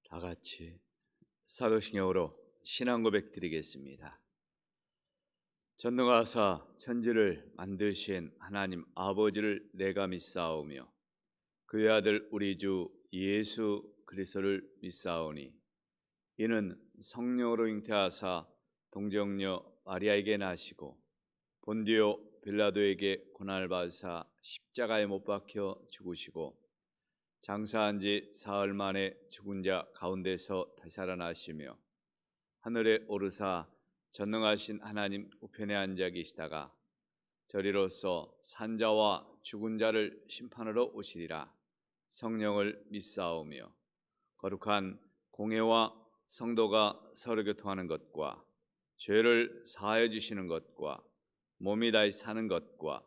다 같이 사도신경으로 신앙 고백 드리겠습니다. 전능하사 천지를 만드신 하나님 아버지를 내가 믿사오며 그의 아들 우리 주 예수 그리스도를 믿사오니 이는 성령으로 잉태하사 동정녀 마리아에게 나시고 본디오 빌라도에게 고난을 받으사 십자가에 못 박혀 죽으시고 장사한 지 사흘 만에 죽은 자 가운데서 다시 살아나시며 하늘에 오르사 전능하신 하나님 우편에 앉아 계시다가 저리로서 산자와 죽은 자를 심판하러 오시리라. 성령을 믿사오며 거룩한 공회와 성도가 서로 교통하는 것과 죄를 사하여 주시는 것과 몸이 다시 사는 것과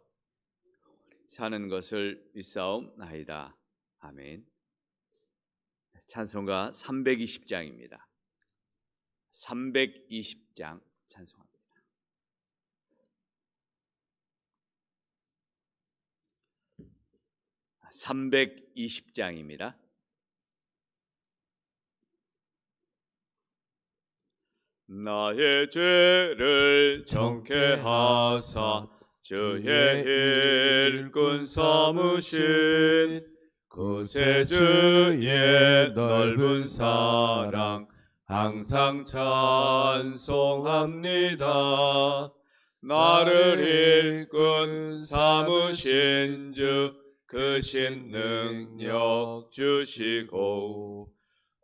사는 것을 믿사옵나이다. 아멘. 찬송가 320장입니다. 320장 찬송합니다. (320장입니다) 나의 죄를 정케 하사 주의 일꾼 삼으신 구세주의 넓은 사랑 항상 찬송합니다. 나를 일꾼 삼으신 주 크신 능력 주시고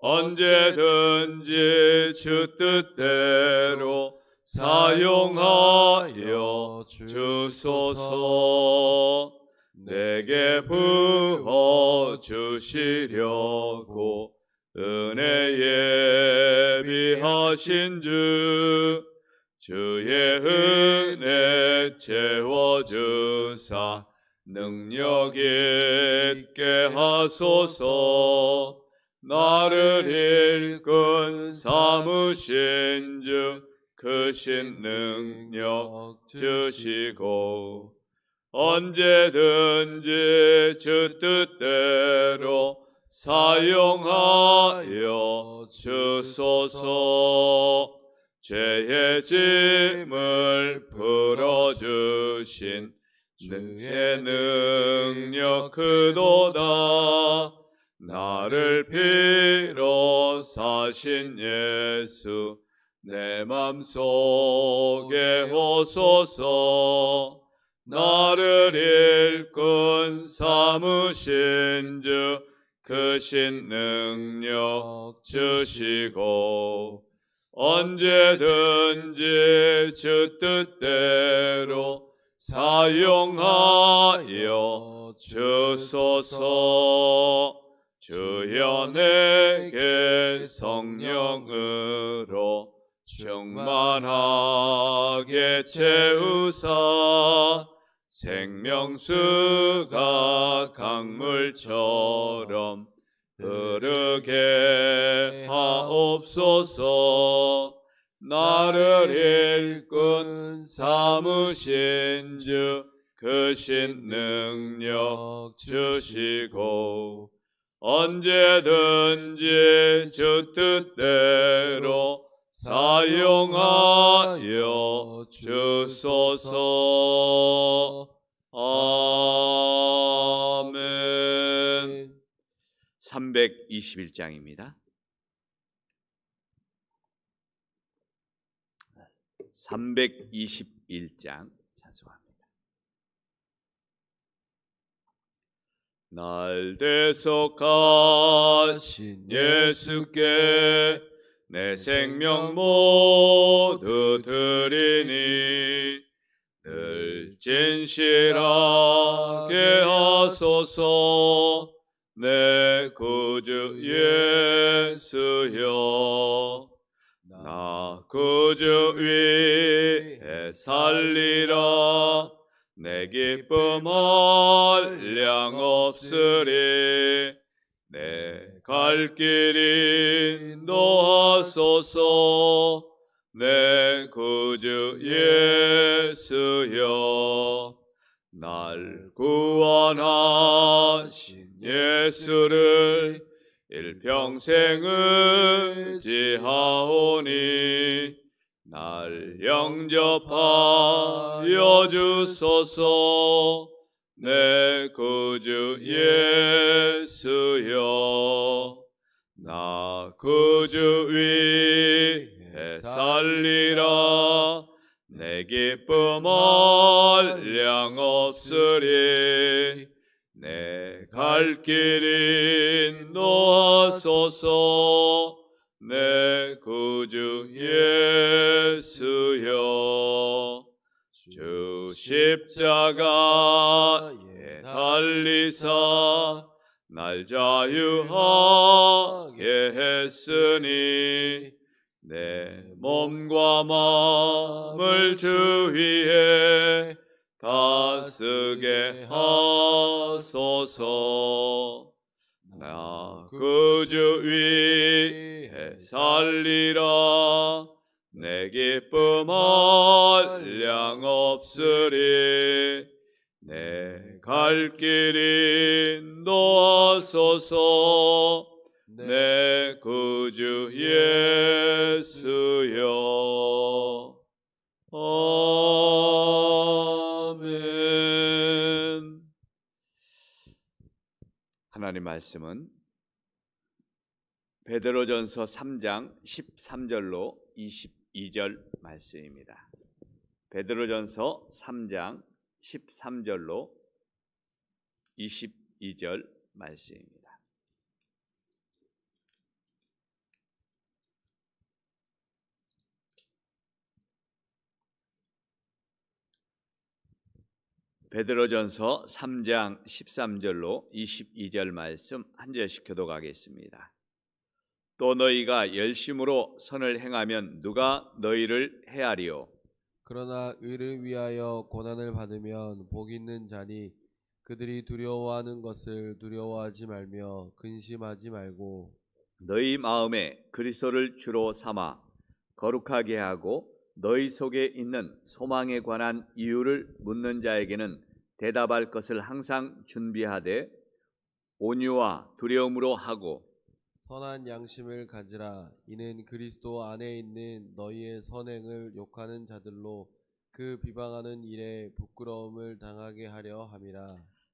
언제든지 주 뜻대로 사용하여 주소서. 내게 부어 주시려고 은혜 예비하신 주의 은혜 채워주사 능력 있게 하소서. 나를 일꾼 삼으신 주 크신 능력 주시고 언제든지 주 뜻대로 사용하여 주소서. 죄의 짐을 풀어주신 주의 능력 크도다. 나를 피로 사신 예수 내 맘속에 오소서. 나를 일꾼 삼으신 주 크신 능력 주시고 언제든지 주 뜻대로 사용하여 주소서. 주여 내게 성령으로 충만하게 채우사 생명수가 강물처럼 흐르게 하옵소서. 나를 일꾼 삼으신 주 크신 능력 주시고 언제든지 주 뜻대로 사용하여 주소서. 아멘. 321장입니다. 321장 찬송합니다. 날 대속하신 예수께 내 생명 모두 드리니 늘 진실하게 하소서. 내 구주 예수여 나 구주 위에 살리라. 내 기쁨 한량 없으리. 내 갈 길 인도하소서. 내 구주 예수여 날 구원하신 예수를 일평생을 지하오니 날 영접하여 주소서. 내 구주 예수여, 나 구주 위에 살리라. 내 기쁨 한량 없으리. 내 갈 길 인도하소서. 내 구주 예수여, 주 십자가에 달리사 날 자유하게 했으니 내 몸과 마음을 주 위에 다스게 하소서. 나 구주 위에 살리라. 내 기쁨 한량 없으리. 내 갈 길 인도하소서. 내 구주 예수여. 아멘. 하나님 말씀은 베드로전서 3장 13절로 22절 말씀입니다. 베드로전서 3장 13절로 22절 말씀입니다. 베드로전서 3장 13절로 22절 말씀 한 절씩 교독하겠습니다. 또 너희가 열심으로 선을 행하면 누가 너희를 해하리요? 그러나 의를 위하여 고난을 받으면 복 있는 자니 그들이 두려워하는 것을 두려워하지 말며 근심하지 말고 너희 마음에 그리스도를 주로 삼아 거룩하게 하고 너희 속에 있는 소망에 관한 이유를 묻는 자에게는 대답할 것을 항상 준비하되 온유와 두려움으로 하고 선한 양심을 가지라. 이는 그리스도 안에 있는 너희의 선행을 욕하는 자들로 그 비방하는 일에 부끄러움을 당하게 하려 함이라.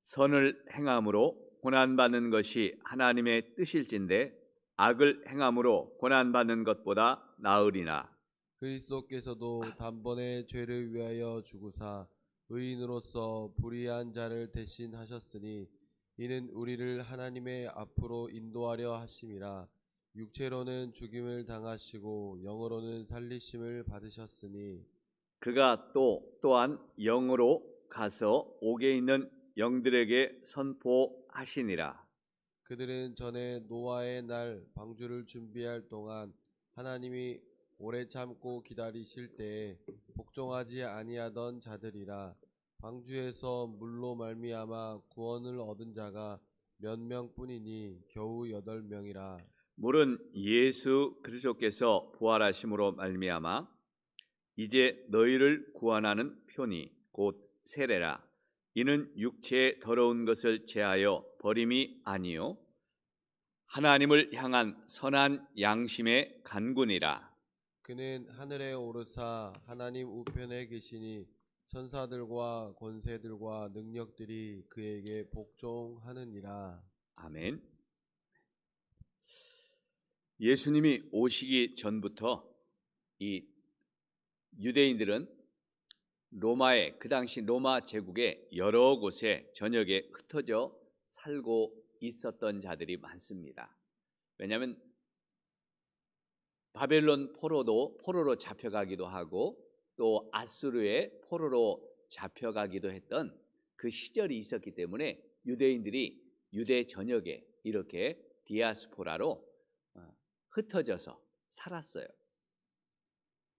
선을 행함으로 고난받는 것이 하나님의 뜻일진데 악을 행함으로 고난받는 것보다 나으리나. 그리스도께서도 단번에 죄를 위하여 죽으사 의인으로서 불의한 자를 대신하셨으니 이는 우리를 하나님의 앞으로 인도하려 하심이라. 육체로는 죽임을 당하시고 영으로는 살리심을 받으셨으니 그가 또한 영으로 가서 옥에 있는 영들에게 선포하시니라. 그들은 전에 노아의 날 방주를 준비할 동안 하나님이 오래 참고 기다리실 때에 복종하지 아니하던 자들이라. 방주에서 물로 말미암아 구원을 얻은 자가 몇 명뿐이니 겨우 8명이라. 물은 예수 그리스도께서 부활하심으로 말미암아 이제 너희를 구원하는 표니 곧 세례라. 이는 육체의 더러운 것을 제하여 버림이 아니요 하나님을 향한 선한 양심의 간군이라. 그는 하늘에 오르사 하나님 우편에 계시니 천사들과 권세들과 능력들이 그에게 복종하느니라. 아멘. 예수님이 오시기 전부터 이 유대인들은 로마의 그 당시 로마 제국의 여러 곳에 전역에 흩어져 살고 있었던 자들이 많습니다. 왜냐하면 바벨론 포로로 잡혀가기도 하고 또 아수르의 포로로 잡혀가기도 했던 그 시절이 있었기 때문에 유대인들이 유대 전역에 이렇게 디아스포라로 흩어져서 살았어요.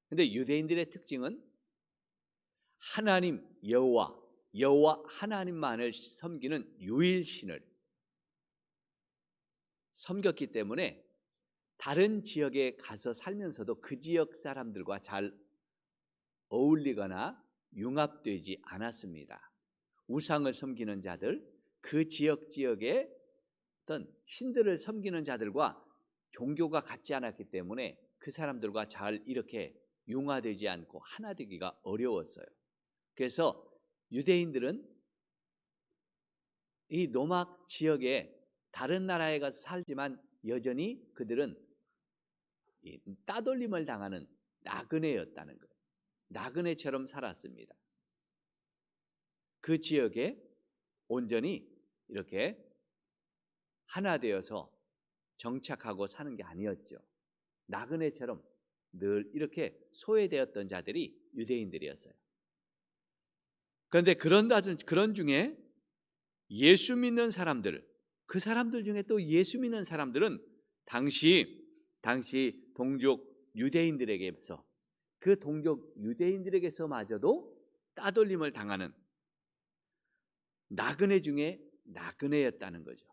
근데 유대인들의 특징은 하나님 여호와 하나님만을 섬기는 유일신을 섬겼기 때문에 다른 지역에 가서 살면서도 그 지역 사람들과 잘 어울리거나 융합되지 않았습니다. 우상을 섬기는 자들, 그 지역에 어떤 신들을 섬기는 자들과 종교가 같지 않았기 때문에 그 사람들과 잘 이렇게 융화되지 않고 하나 되기가 어려웠어요. 그래서 유대인들은 이 노막 지역에 다른 나라에 가서 살지만 여전히 그들은 이 따돌림을 당하는 나그네였다는 거예요. 나그네처럼 살았습니다. 그 지역에 온전히 이렇게 하나 되어서 정착하고 사는 게 아니었죠. 나그네처럼 늘 이렇게 소외되었던 자들이 유대인들이었어요. 그런데 그런 중에 예수 믿는 사람들, 그 사람들 중에 또 예수 믿는 사람들은 당시 동족 유대인들에게서, 그 동족 유대인들에게서마저도 따돌림을 당하는 나그네 중에 나그네였다는 거죠.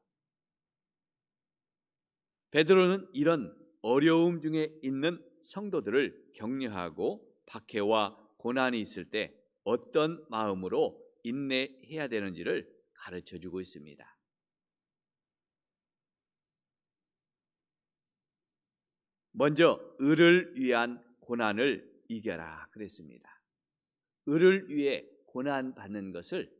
베드로는 이런 어려움 중에 있는 성도들을 격려하고 박해와 고난이 있을 때 어떤 마음으로 인내해야 되는지를 가르쳐 주고 있습니다. 먼저 의를 위한 고난을 이겨라 그랬습니다. 의를 위해 고난 받는 것을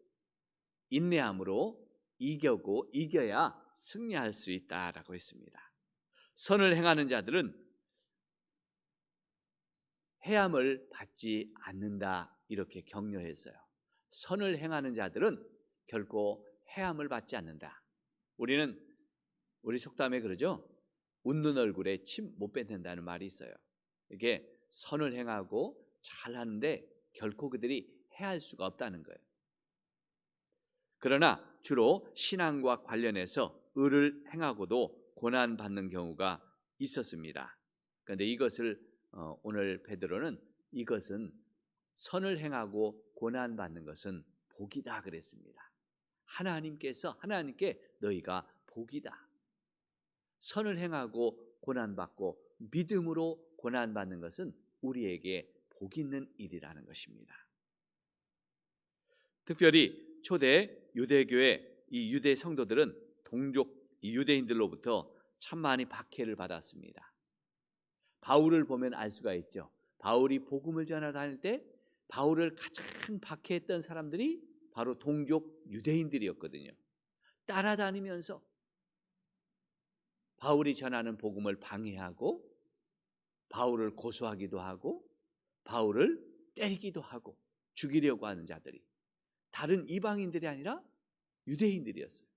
인내함으로 이겨야 승리할 수 있다라고 했습니다. 선을 행하는 자들은 해함을 받지 않는다 이렇게 격려했어요. 선을 행하는 자들은 결코 해함을 받지 않는다. 우리 속담에 그러죠. 웃는 얼굴에 침 못 뱉는다는 말이 있어요. 이게 선을 행하고 잘하는데 결코 그들이 해할 수가 없다는 거예요. 그러나 주로 신앙과 관련해서 의를 행하고도 고난받는 경우가 있었습니다. 그런데 이것을 오늘 베드로는 이것은 선을 행하고 고난받는 것은 복이다 그랬습니다. 하나님께 너희가 복이다. 선을 행하고 고난받고 믿음으로 고난받는 것은 우리에게 복 있는 일이라는 것입니다. 특별히 초대 유대교회 이 유대 성도들은 동족 유대인들로부터 참 많이 박해를 받았습니다. 바울을 보면 알 수가 있죠. 바울이 복음을 전하러 다닐 때 바울을 가장 박해했던 사람들이 바로 동족 유대인들이었거든요. 따라다니면서 바울이 전하는 복음을 방해하고 바울을 고소하기도 하고 바울을 때리기도 하고 죽이려고 하는 자들이 다른 이방인들이 아니라 유대인들이었어요.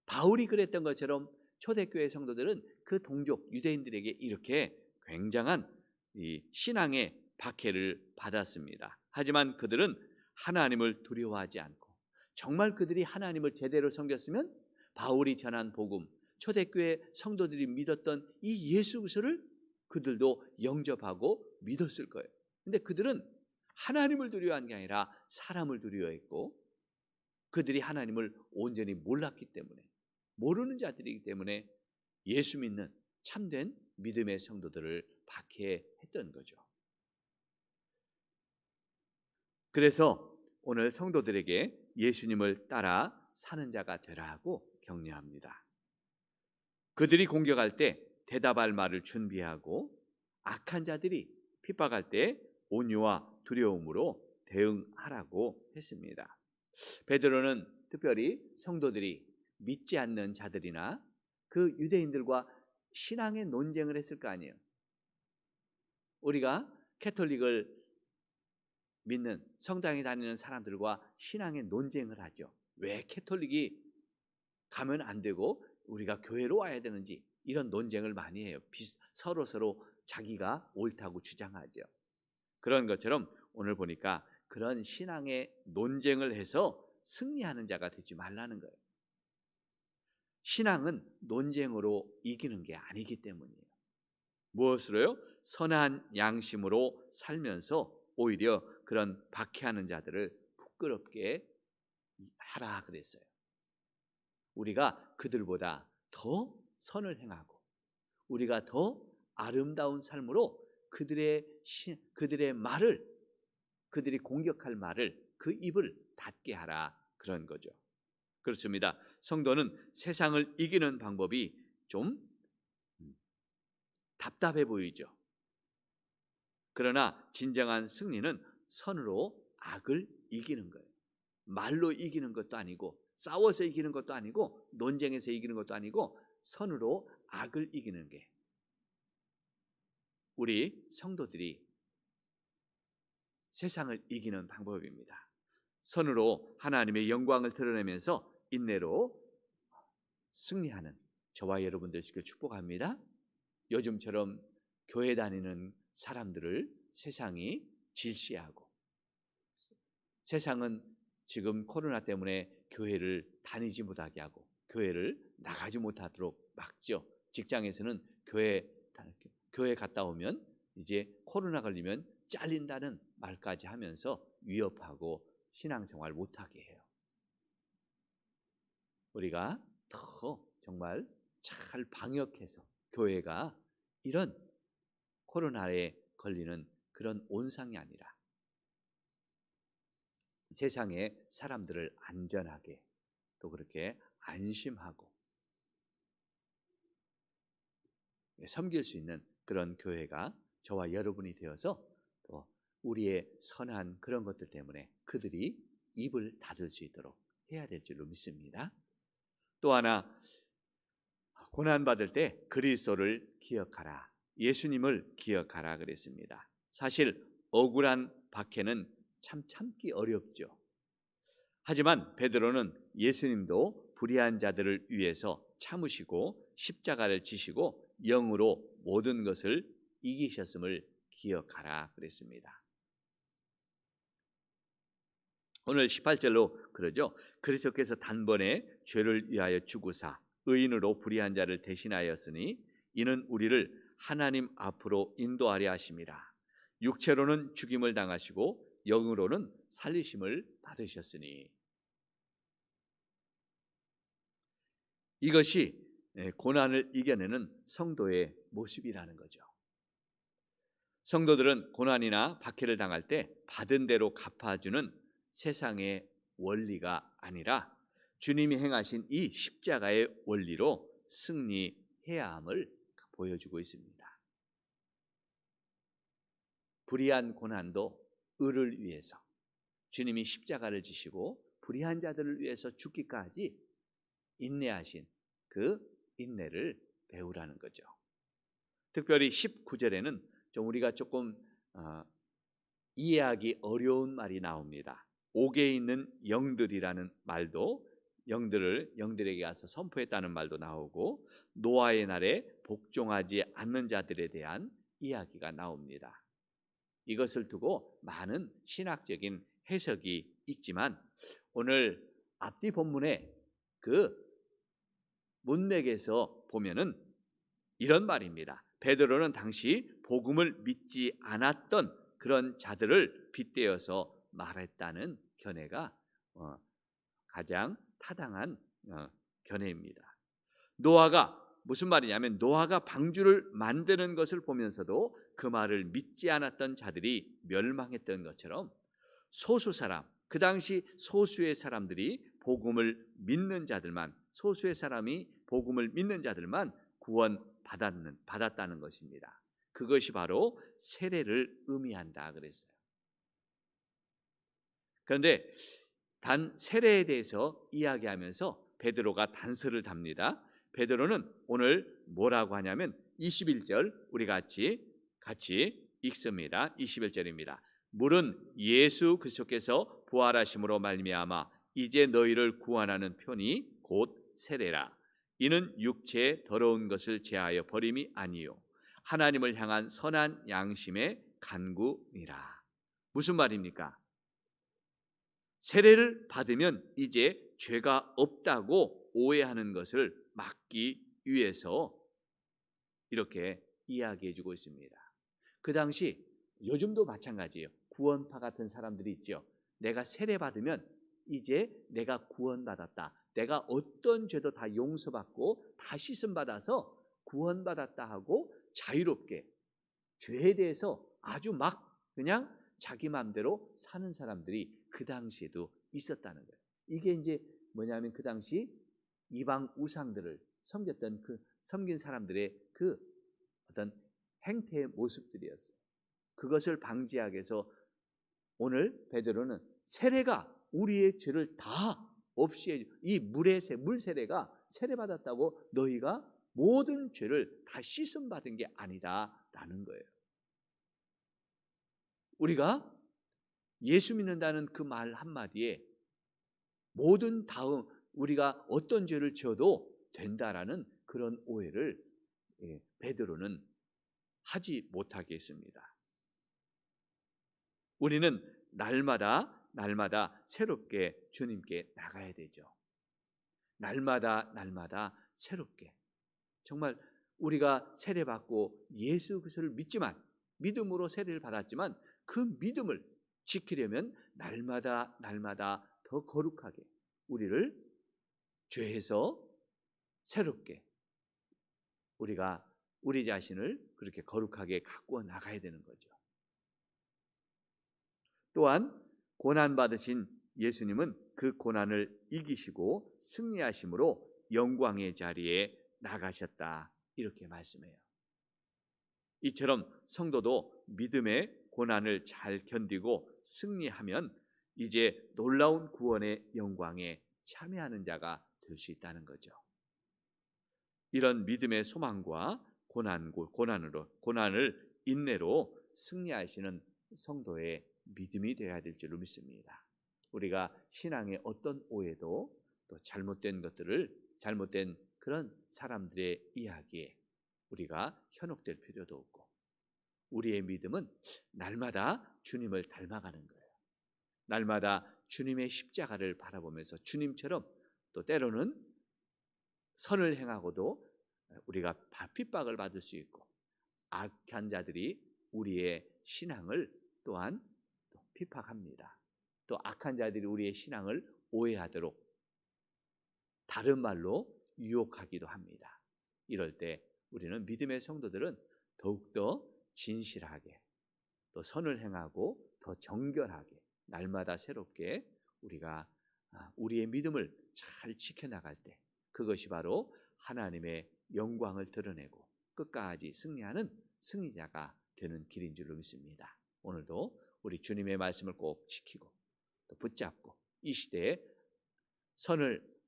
바울이 그랬던 것처럼 초대교회 성도들은 그 동족 유대인들에게 이렇게 굉장한 이 신앙의 박해를 받았습니다. 하지만 그들은 하나님을 두려워하지 않고 정말 그들이 하나님을 제대로 섬겼으면 바울이 전한 복음, 초대교회 성도들이 믿었던 이 예수 그리스도를 그들도 영접하고 믿었을 거예요. 근데 그들은 하나님을 두려워한 게 아니라 사람을 두려워했고 그들이 하나님을 온전히 몰랐기 때문에 모르는 자들이기 때문에 예수 믿는 참된 믿음의 성도들을 박해했던 거죠. 그래서 오늘 성도들에게 예수님을 따라 사는 자가 되라고 격려합니다. 그들이 공격할 때 대답할 말을 준비하고 악한 자들이 핍박할 때 온유와 두려움으로 대응하라고 했습니다. 베드로는 특별히 성도들이 믿지 않는 자들이나 그 유대인들과 신앙의 논쟁을 했을 거 아니에요. 우리가 캐톨릭을 믿는 성당에 다니는 사람들과 신앙의 논쟁을 하죠. 왜 캐톨릭이 가면 안 되고 우리가 교회로 와야 되는지 이런 논쟁을 많이 해요. 서로 자기가 옳다고 주장하죠. 그런 것처럼 오늘 보니까 그런 신앙의 논쟁을 해서 승리하는 자가 되지 말라는 거예요. 신앙은 논쟁으로 이기는 게 아니기 때문이에요. 무엇으로요? 선한 양심으로 살면서 오히려 그런 박해하는 자들을 부끄럽게 하라 그랬어요. 우리가 그들보다 더 선을 행하고 우리가 더 아름다운 삶으로 그들의 말을, 그들이 공격할 말을 그 입을 닫게 하라 그런 거죠. 그렇습니다. 성도는 세상을 이기는 방법이 좀 답답해 보이죠. 그러나 진정한 승리는 선으로 악을 이기는 거예요. 말로 이기는 것도 아니고, 싸워서 이기는 것도 아니고, 논쟁에서 이기는 것도 아니고, 선으로 악을 이기는 게 우리 성도들이 세상을 이기는 방법입니다. 선으로 하나님의 영광을 드러내면서 인내로 승리하는 저와 여러분 되시길 축복합니다. 요즘처럼 교회 다니는 사람들을 세상이 질시하고, 세상은 지금 코로나 때문에 교회를 다니지 못하게 하고 교회를 나가지 못하도록 막죠. 직장에서는 교회 갔다 오면 이제 코로나 걸리면 잘린다는 말까지 하면서 위협하고 신앙생활 못하게 해요. 우리가 더 정말 잘 방역해서 교회가 이런 코로나에 걸리는 그런 온상이 아니라 세상의 사람들을 안전하게 또 그렇게 안심하고 섬길 수 있는 그런 교회가 저와 여러분이 되어서 또 우리의 선한 그런 것들 때문에 그들이 입을 닫을 수 있도록 해야 될 줄로 믿습니다. 또 하나, 고난받을 때 그리스도를 기억하라, 예수님을 기억하라 그랬습니다. 사실 억울한 박해는 참 참기 어렵죠. 하지만 베드로는 예수님도 불의한 자들을 위해서 참으시고 십자가를 지시고 영으로 모든 것을 이기셨음을 기억하라 그랬습니다. 오늘 18절로 그러죠. 그리스도께서 단번에 죄를 위하여 죽으사 의인으로 불의한 자를 대신하였으니 이는 우리를 하나님 앞으로 인도하려 하심이라. 육체로는 죽임을 당하시고 영으로는 살리심을 받으셨으니. 이것이 고난을 이겨내는 성도의 모습이라는 거죠. 성도들은 고난이나 박해를 당할 때 받은 대로 갚아주는 세상의 원리가 아니라 주님이 행하신 이 십자가의 원리로 승리해야 함을 보여주고 있습니다. 불의한 고난도 의를 위해서 주님이 십자가를 지시고 불의한 자들을 위해서 죽기까지 인내하신 그 인내를 배우라는 거죠. 특별히 19절에는 좀 우리가 조금 이해하기 어려운 말이 나옵니다. 옥에 있는 영들이라는 말도, 영들에게 가서 선포했다는 말도 나오고, 노아의 날에 복종하지 않는 자들에 대한 이야기가 나옵니다. 이것을 두고 많은 신학적인 해석이 있지만 오늘 앞뒤 본문의 그 문맥에서 보면은 이런 말입니다. 베드로는 당시 복음을 믿지 않았던 그런 자들을 빗대어서 말했다는 견해가 가장 타당한 견해입니다. 노아가 무슨 말이냐면 노아가 방주를 만드는 것을 보면서도 그 말을 믿지 않았던 자들이 멸망했던 것처럼 소수 사람, 그 당시 소수의 사람들이 복음을 믿는 자들만, 소수의 사람이 복음을 믿는 자들만 받았다는 것입니다. 그것이 바로 세례를 의미한다 그랬어요. 그런데 단 세례에 대해서 이야기하면서 베드로가 단서를 답니다. 베드로는 오늘 뭐라고 하냐면 21절 우리 같이 읽습니다. 21절입니다. 물은 예수 그리스도께서 부활하심으로 말미암아 이제 너희를 구원하는 편이 곧 세례라. 이는 육체의 더러운 것을 제하여 버림이 아니요 하나님을 향한 선한 양심의 간구니라. 무슨 말입니까? 세례를 받으면 이제 죄가 없다고 오해하는 것을 막기 위해서 이렇게 이야기해 주고 있습니다. 그 당시 요즘도 마찬가지예요. 구원파 같은 사람들이 있죠. 내가 세례 받으면 이제 내가 구원받았다. 내가 어떤 죄도 다 용서받고 다 씻음받아서 구원받았다 하고 자유롭게 죄에 대해서 아주 막 그냥 자기 마음대로 사는 사람들이 그 당시에도 있었다는 거예요. 이게 이제 뭐냐면 그 당시 이방 우상들을 섬겼던 그 섬긴 사람들의 그 어떤 행태의 모습들이었어요. 그것을 방지하기 위해서 오늘 베드로는 세례가 우리의 죄를 다 없이 해줘. 이 물 세례가 세례받았다고 너희가 모든 죄를 다 씻음 받은 게 아니다라는 거예요. 우리가 예수 믿는다는 그 말 한마디에 모든 다음 우리가 어떤 죄를 지어도 된다라는 그런 오해를 베드로는 하지 못하게 했습니다. 우리는 날마다 새롭게 주님께 나가야 되죠. 날마다 새롭게. 정말 우리가 세례받고 예수 그리스도를 믿지만 믿음으로 세례를 받았지만 그 믿음을 지키려면 날마다 더 거룩하게 우리를 죄에서 새롭게 우리가 우리 자신을 그렇게 거룩하게 가꾸어 나가야 되는 거죠. 또한 고난받으신 예수님은 그 고난을 이기시고 승리하심으로 영광의 자리에 나가셨다. 이렇게 말씀해요. 이처럼 성도도 믿음의 고난을 잘 견디고 승리하면 이제 놀라운 구원의 영광에 참여하는 자가 될 수 있다는 거죠. 이런 믿음의 소망과 고난을 인내로 승리하시는 성도의 믿음이 되어야 될 줄로 믿습니다. 우리가 신앙의 어떤 오해도 또 잘못된 그런 사람들의 이야기에 우리가 현혹될 필요도 없고 우리의 믿음은 날마다 주님을 닮아가는 거예요. 날마다 주님의 십자가를 바라보면서 주님처럼 또 때로는 선을 행하고도 우리가 핍박을 받을 수 있고 악한 자들이 우리의 신앙을 또한 핍박합니다. 또 악한 자들이 우리의 신앙을 오해하도록 다른 말로 유혹하기도 합니다. 이럴 때 우리는 믿음의 성도들은 더욱더 진실하게 또 선을 행하고 더 정결하게 날마다 새롭게 우리가 우리의 믿음을 잘 지켜나갈 때 그것이 바로 하나님의 영광을 드러내고 끝까지 승리하는 승리자가 되는 길인 줄로 믿습니다. 오늘도 우리 주님의 말씀을 꼭 지키고 또 붙잡고 이 시대에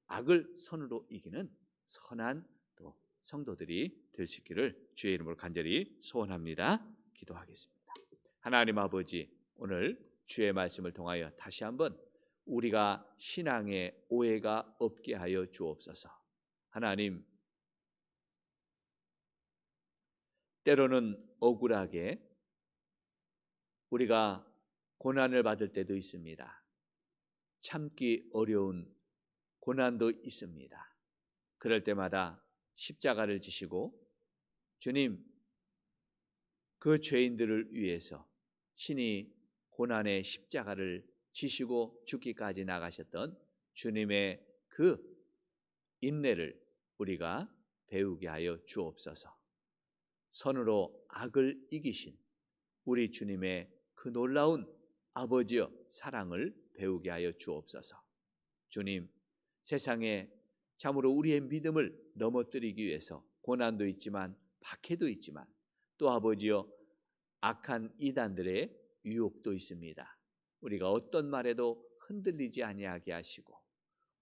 악을 선으로 이기는 선한 또 성도들이 될 수 있기를 주의 이름으로 간절히 소원합니다. 기도하겠습니다. 하나님 아버지, 오늘 주의 말씀을 통하여 다시 한번 우리가 신앙의 오해가 없게 하여 주옵소서. 하나님, 때로는 억울하게 우리가 고난을 받을 때도 있습니다. 참기 어려운 고난도 있습니다. 그럴 때마다 십자가를 지시고 주님, 그 죄인들을 위해서 친히 고난의 십자가를 지시고 죽기까지 나가셨던 주님의 그 인내를 우리가 배우게 하여 주옵소서. 선으로 악을 이기신 우리 주님의 그 놀라운 아버지여 사랑을 배우게 하여 주옵소서. 주님, 세상에 참으로 우리의 믿음을 넘어뜨리기 위해서 고난도 있지만 박해도 있지만 또 아버지여 악한 이단들의 유혹도 있습니다. 우리가 어떤 말에도 흔들리지 아니하게 하시고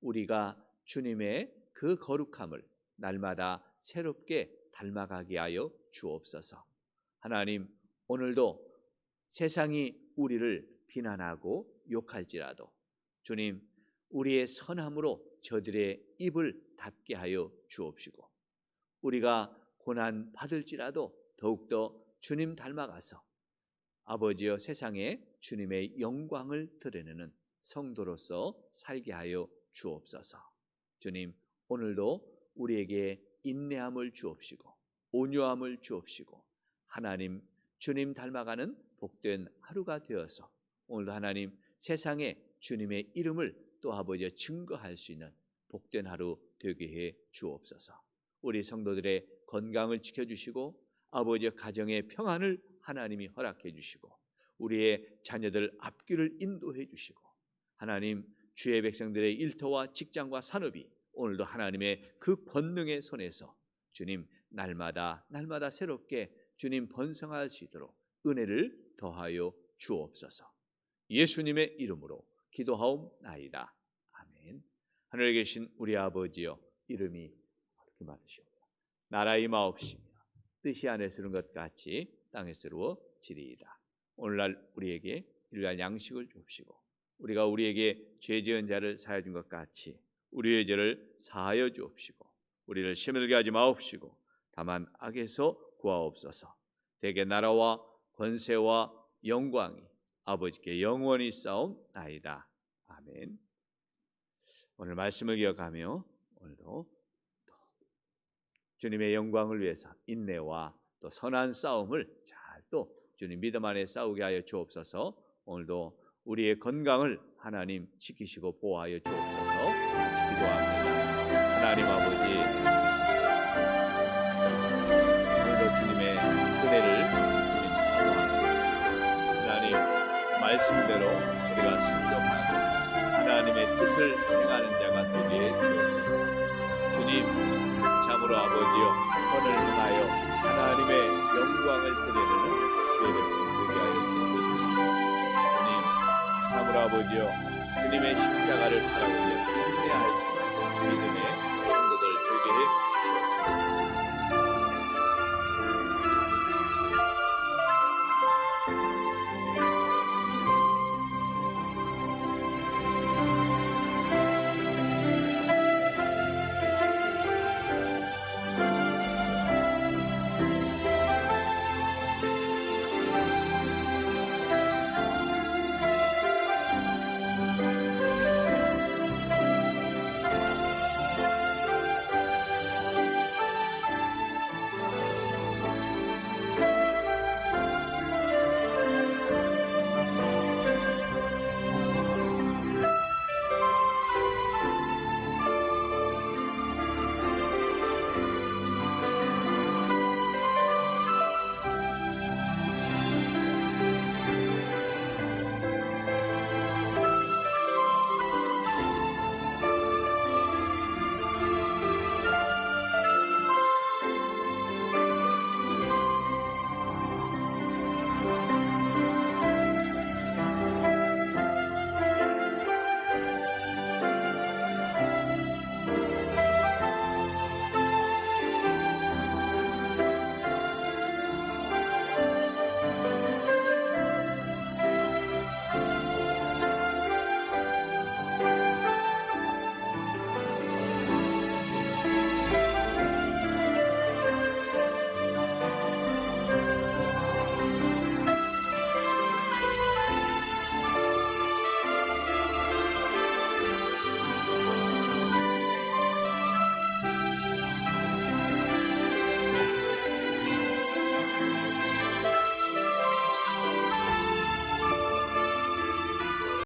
우리가 주님의 그 거룩함을 날마다 새롭게 닮아가게 하여 주옵소서. 하나님, 오늘도 세상이 우리를 비난하고 욕할지라도 주님, 우리의 선함으로 저들의 입을 닫게 하여 주옵시고 우리가 고난 받을지라도 더욱더 주님 닮아가서 아버지여 세상에 주님의 영광을 드러내는 성도로서 살게 하여 주옵소서. 주님, 오늘도 우리에게 인내함을 주옵시고 온유함을 주옵시고 하나님 주님 닮아가는 복된 하루가 되어서 오늘도 하나님 세상에 주님의 이름을 또 아버지여 증거할 수 있는 복된 하루 되게 해 주옵소서. 우리 성도들의 건강을 지켜주시고 아버지의 가정의 평안을 하나님이 허락해 주시고 우리의 자녀들 앞길을 인도해 주시고 하나님 주의 백성들의 일터와 직장과 산업이 오늘도 하나님의 그 권능의 손에서 주님 날마다 새롭게 주님 번성할 수 있도록 은혜를 더하여 주옵소서. 예수님의 이름으로 기도하옵나이다. 아멘. 하늘에 계신 우리 아버지여, 이름이 어떻게 많으시옵나이다. 나라의 임하옵시며 뜻이 하늘에서 이룬 것 같이 땅에서 이루어지리이다. 오늘날 우리에게 일갈 양식을 주옵시고 우리가 우리에게 죄 지은 자를 사하여 준 것 같이 우리의 죄를 사하여 주옵시고 우리를 시험에 들게 하지 마옵시고 다만 악에서 구하옵소서. 대개 나라와 권세와 영광이 아버지께 영원히 싸움나이다. 아멘. 오늘 말씀을 기억하며 오늘도 주님의 영광을 위해서 인내와 또 선한 싸움을 잘 또 주님 믿음 안에 싸우게 하여 주옵소서. 오늘도 우리의 건강을 하나님 지키시고 보호하여 주옵소서. 기도합니다. 하나님 아버지, 오늘도 주님의 은혜를 주님 사모합니다. 하나님 말씀대로 우리가 순종하고 하나님의 뜻을 행하는 자가 되게 주옵소서. 주님 참으로 아버지여, 선을 행하여 하나님의 영광을 드리는 주의 백성 되게 하여 주옵소서. 주님 참으로 아버지여, 주님의 십자가를 바라보며 인내할 수